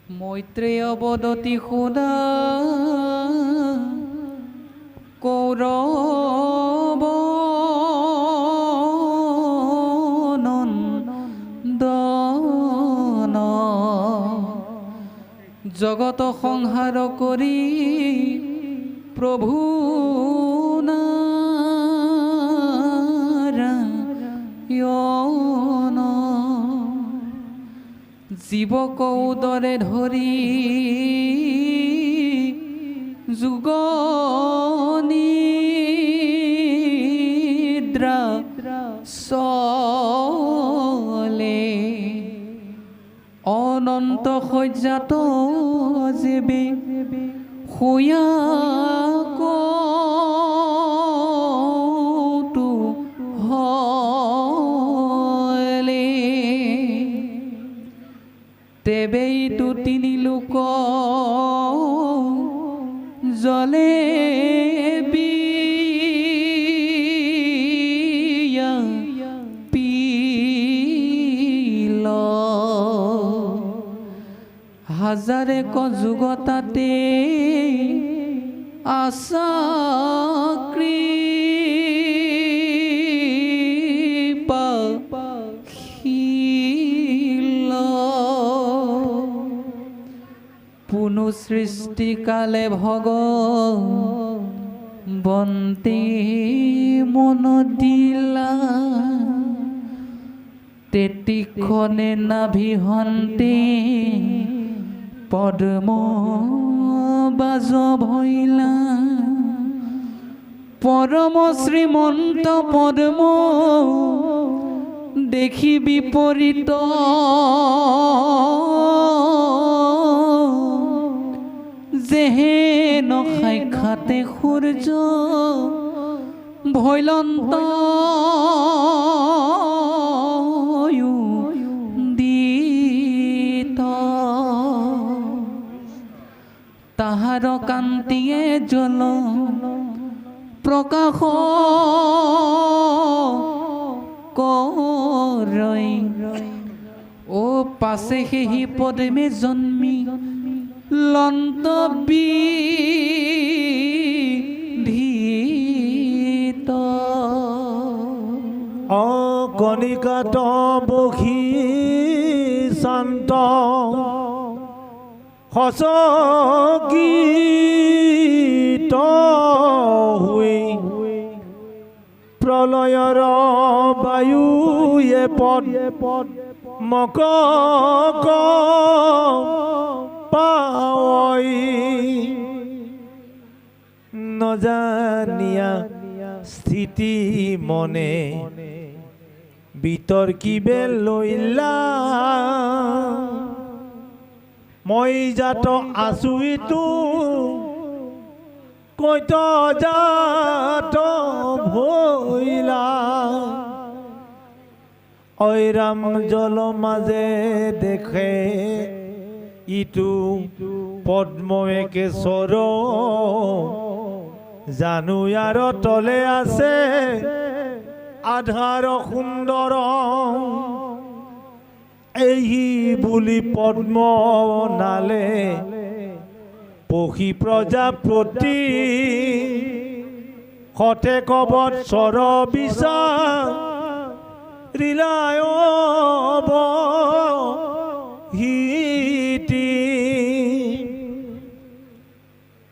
মৈত্রেয় বদতি সুদা কৌরব নন্দন জগত সংহার করি প্রভু নারায়ণ জীবক উদরে ধরি যুগ নিদ্রা চলে অনন্ত শয্যাত যেবে শুয়া কৌতু হলে তেবেইতো তিনি লোক জলে পিল হাজারে যুগতাতে আশা কৃপা পুনঃ সৃষ্টিকালে ভগবন্তে মন দিলা তেতিক্ষণে নাভিহন্তে পদ্ম বাজ ভৈলা পরম শ্রীমন্ত পদ্ম দেখি বিপরীত যেহে নখাইখাতে সূর্য ভৈলন্ত দিত তাহার কান্তিয়ে জল প্রকাশ করই ও পাশে সেই পদ্মে জন্মি লন্ত বিধিত কণিকাত বখি শান্ত হসগীত হুই প্ৰলয়ৰ বায়ুয়ে পদ মক পাই নজানিয়া স্থিতি মনে বিতৰ্কিবে লইলা মই জাত আছো ইটো কৈত জাত ভৈলা ঐৰাম জল মাজে দেখে ইটো পদ্ম একেশ্বৰ জানো ইয়াৰ তলে আছে আধাৰ সুন্দৰ এই বুলি পদ্ম নালে পক্ষী প্ৰজাপতি শতেক বৎসৰ বিচাৰিলায় হিতি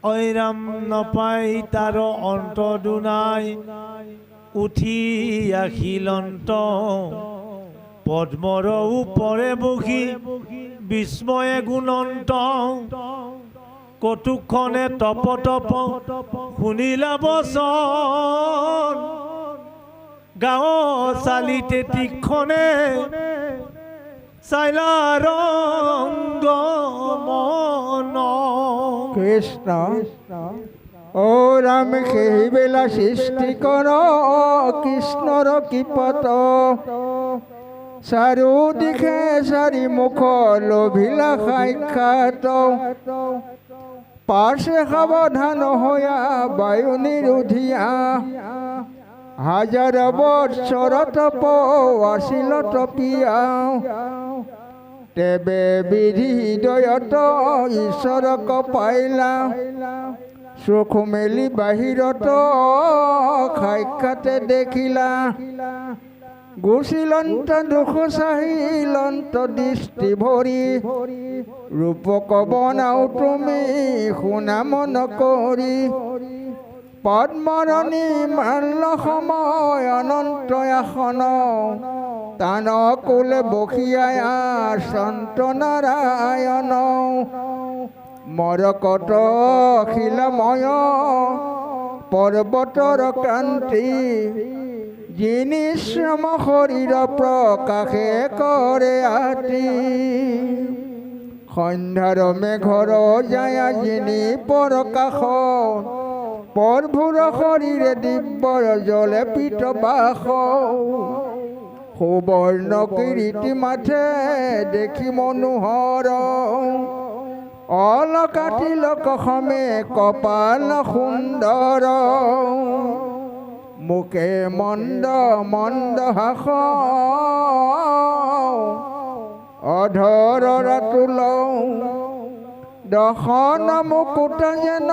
ঐৰাম নপাই তাৰ অন্ত দুনাই উঠি আহিলন্ত পদ্মৰ ওপৰে বহি বিস্ময়ে গুণন্ত কটুক্ষণে তপ তপ শুনিলা বচন গাঁৱৰ চালিতে তীক্ষণে চাইলা ৰংগ মন কৃষ্ণ ও রাম সেই বেলা সৃষ্টি কর কৃষ্ণর কৃপত চারিদিশে চারি মুখ লোভিলা সাক্ষাৎ পার্শ্বে সাবধান হইয়া বায়ু নিৰোধিয়া হাজাৰ বৎসৰ তপ আছিল তপিয়া তেবে বিধি হৃদয়ত ঈশ্বৰক পাইলা চকু মেলি বাহিৰত সাক্ষাতে দেখিলা গুচিলন্ত দুখ চাহিলন্ত দৃষ্টি ভৰি ৰূপক বনাও তুমি শুনা মন কৰি পদ্মৰণী মাল্য সময় অনন্ত আসন তান কুলে বসিয়াই সন্ত নাৰায়ণ মৰকত শিলময় পৰ্বতৰ কান্তি যিনি শ্ৰম শৰীৰ প্ৰকাশে কৰে আতি সন্ধ্যাৰ মেঘৰ যায় যিনি পৰকাশ পৰভুৰ শৰীৰে দিব্যৰ জলে পীতবাস সুবৰ্ণ কিৰীটি মাথে দেখি মনোহৰ অলকা তিলক সমে কপাল সুন্দৰ মুখে মন্দ মন্দ হাস অধৰ ৰাতুল দশন মুকুট যেন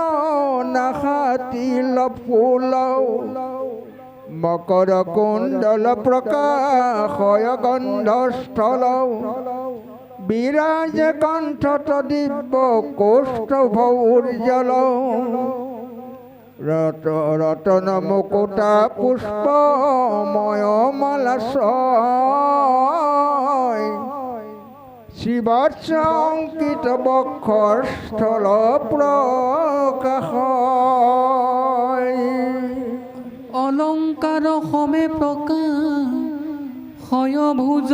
নাসাতিল ফুল মকৰ কুণ্ডল প্ৰকাশয় গন্ধস্থল বিৰাজ কণ্ঠত দিব্য কৌস্তভ উজ্জ্বল ৰতন মুকুটা পুষ্পময় মালাশয় শিৱৎস অঙ্কিত বক্ষৰ স্থল প্ৰকাশ অলংকাৰ সমে প্ৰকাশ ভুজ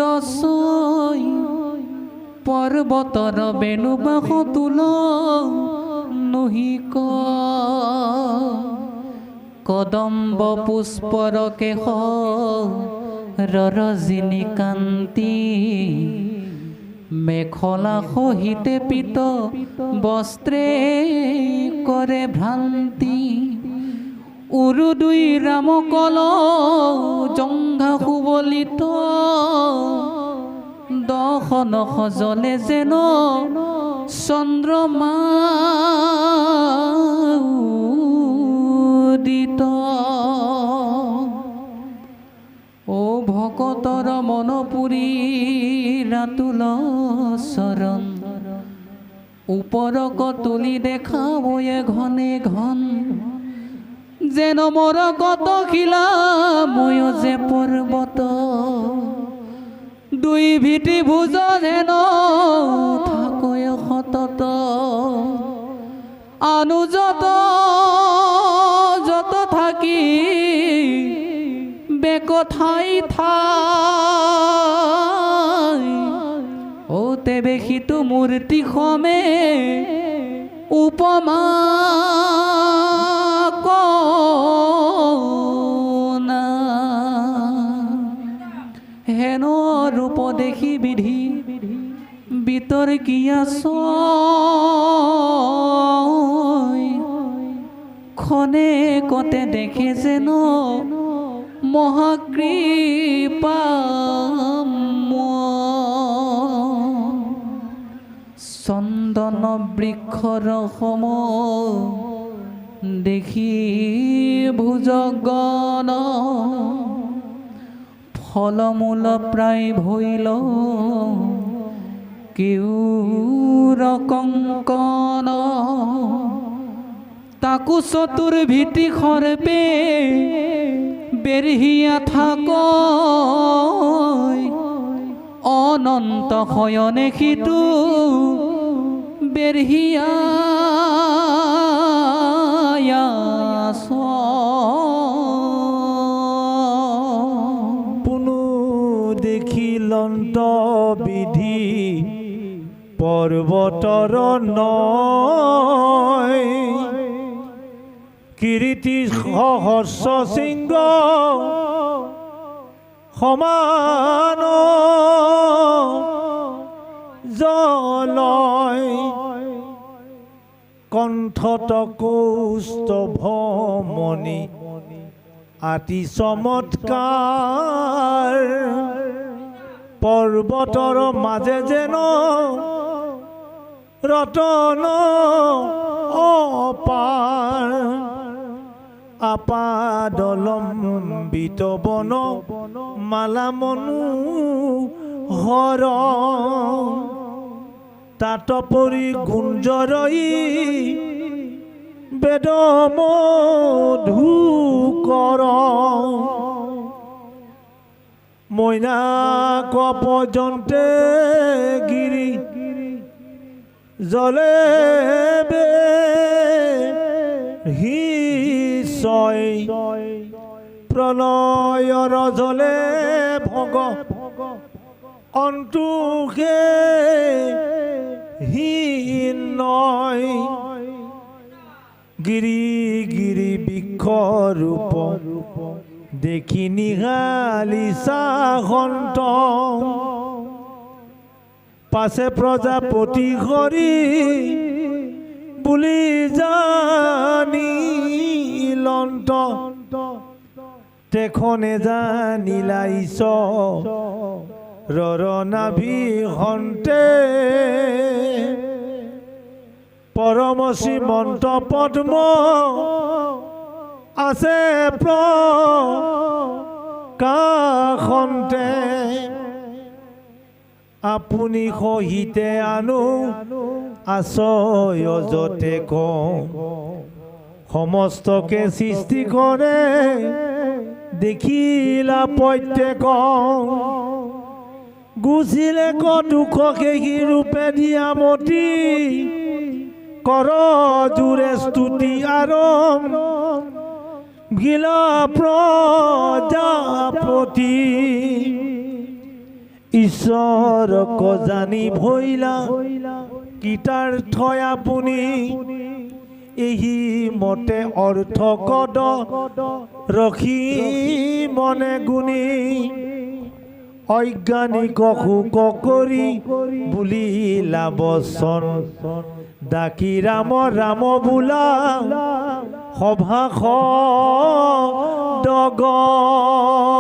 পৰ্বতৰ বেণুবাস তুল নহিক কদম্ব পুষ্পৰ কেশ ৰজনী কান্তি মেখলা সহিতে পিত বস্ত্ৰে কৰে ভ্ৰান্তি উৰুদুই ৰামকল জংঘা সুবলিত দশন সজলে যেন চন্দ্ৰমা উদিত ও ভকতৰ মন পুৰি ৰাতুল চৰণ ওপৰক তুলি দেখাবয়ে ঘনে ঘন যেন মোৰ কত শিলা মই যে পৰ্বত দুই ভিটি ভুজ যেন থাকয় সতত অনুযত যত থাকি বেকথাই ঠাই ও তেবে সিটো মূৰ্তি সমে উপমা হেন ৰূপ দেখি বিধি বিতৰ্কিয়া খনে কতে দেখে যেন মহাকৃপা চন্দন বৃক্ষৰ সম দেখি ভুজগণ ফলমূল প্ৰায় ভৈল কেউৰ কংকন তাকো চতুৰ্ভীতি খৰপে বেৰহিয়া থাক অনন্ত শয়নে সিটো বেৰহিয়া পুনু দেখিলন্ত বিধি পৰ্বতৰ নয় কীৰ্তি সহস্ৰ সিংহ সমান জলয় কণ্ঠত কৌস্তভমণি আতি চমৎকাৰ পৰ্বতৰ মাজে যেন ৰতন অপাৰ আপাদলম্বিত বন মালা মনোহৰ তাত পৰি গুঞ্জৰই বেদ মধুকৰ মইনাক পৰ্যন্তে গিৰি জলে বে হিচয় প্ৰলয়ৰ জলে ভগ অন্তোষে হীনয় গিৰি গিৰি বৃক্ষৰূপ দেখি নিহালি চাহন্ত পাছে প্ৰজাপতি হৰি বুলি জানিলন্ত তেখনে জানিলা ঈশ্বৰৰ নাভি হন্তে পৰম শ্ৰীমন্ত পদ্ম আছে প্ৰকাশন্তে আপুনি সহিতে আনো আশ্ৰয় যতে কওঁ সমস্তকে সৃষ্টি কৰে দেখিলা প্ৰত্যেক গুচিলে ক দুখ সেই ৰূপে দিয়া মতি কৰ জোৰে স্তুতি আৰম গিলা প্ৰজাপতি ঈশ্বৰক জানি ভৈলা কীৰ্তাৰ্থ আপুনি এই মতে অৰ্থ কদ ৰখি মনে গুণী অজ্ঞানিক শোক কৰি বুলিলা বচন ডাকি ৰাম ৰাম বোলা সভা দগ